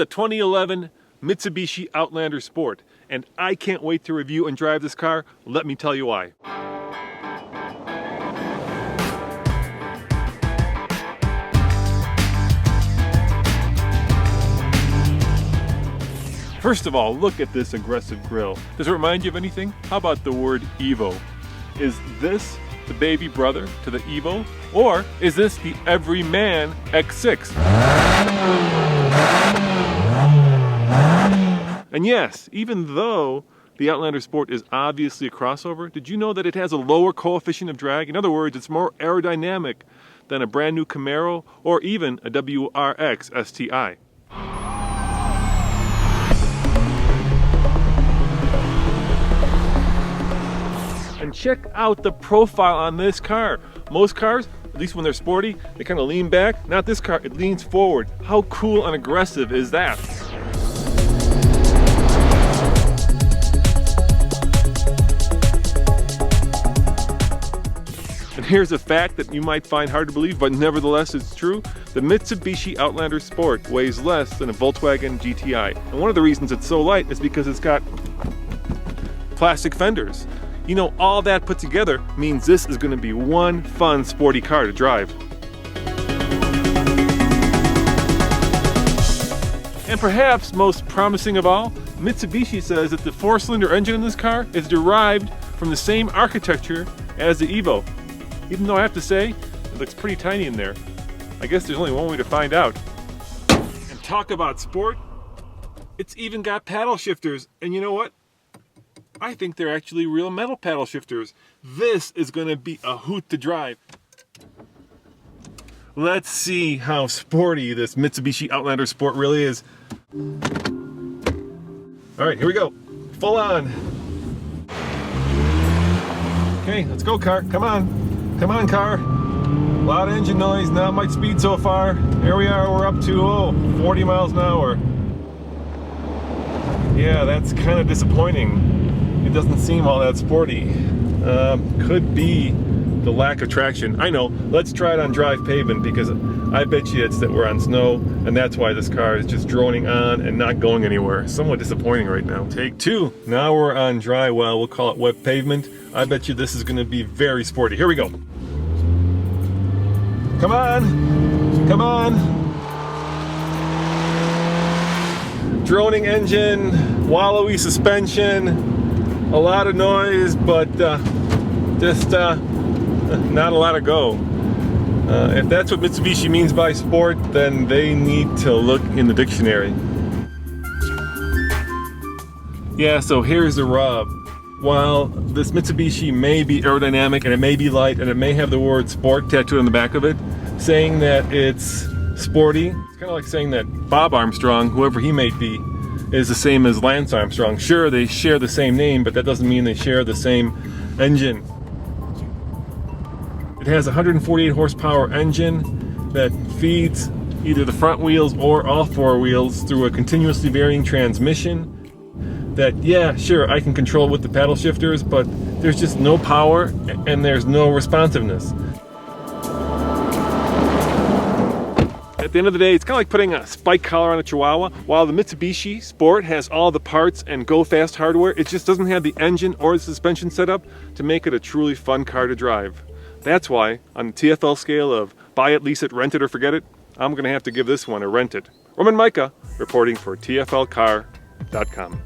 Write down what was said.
the 2011 Mitsubishi Outlander Sport, and I can't wait to review and drive this car. Let me tell you why. First of all, look at this aggressive grille. Does it remind you of anything? How about the word Evo? Is this the baby brother to the Evo? Or is this the Everyman X6? And yes, even though the Outlander Sport is obviously a crossover, did you know that it has a lower coefficient of drag? In other words, it's more aerodynamic than a brand new Camaro or even a WRX STI. And check out the profile on this car. Most cars, at least when they're sporty, they kind of lean back. Not this car, it leans forward. How cool and aggressive is that? And here's a fact that you might find hard to believe, but nevertheless it's true. The Mitsubishi Outlander Sport weighs less than a Volkswagen GTI. And one of the reasons it's so light is because it's got plastic fenders. You know, all that put together means this is going to be one fun, sporty car to drive. And perhaps most promising of all, Mitsubishi says that the 4-cylinder engine in this car is derived from the same architecture as the Evo. Even though I have to say, it looks pretty tiny in there. I guess there's only one way to find out. And talk about sport, it's even got paddle shifters. And you know what? I think they're actually real metal paddle shifters. This is going to be a hoot to drive. Let's see how sporty this Mitsubishi Outlander Sport really is. All right, here we go. Full on. Okay, let's go, car. Come on. Come on, car. A lot of engine noise, not much speed so far. Here we are, we're up to 40 miles an hour. Yeah, that's kind of disappointing. It doesn't seem all that sporty. Could be the lack of traction. I know, let's try it on drive pavement because I bet you it's that we're on snow and that's why this car is just droning on and not going anywhere. Somewhat disappointing right now. Take two. Now we're on dry, well, we'll call it wet pavement. I bet you this is gonna be very sporty. Here we go. Come on, come on. Droning engine, wallowy suspension. A lot of noise, but just not a lot of go. If that's what Mitsubishi means by sport, then they need to look in the dictionary. Yeah, so here's the rub. While this Mitsubishi may be aerodynamic and it may be light and it may have the word sport tattooed on the back of it, saying that it's sporty, it's kind of like saying that Bob Armstrong, whoever he may be, is the same as Lance Armstrong. Sure, they share the same name, but that doesn't mean they share the same engine. It has a 148 horsepower engine that feeds either the front wheels or all four wheels through a continuously varying transmission that, yeah, sure, I can control with the paddle shifters, but there's just no power and there's no responsiveness. At the end of the day, it's kind of like putting a spike collar on a Chihuahua. While the Mitsubishi Sport has all the parts and go fast hardware, it just doesn't have the engine or the suspension setup to make it a truly fun car to drive. That's why, on the TFL scale of buy it, lease it, rent it, or forget it, I'm going to have to give this one a rent it. Roman Micah, reporting for TFLcar.com.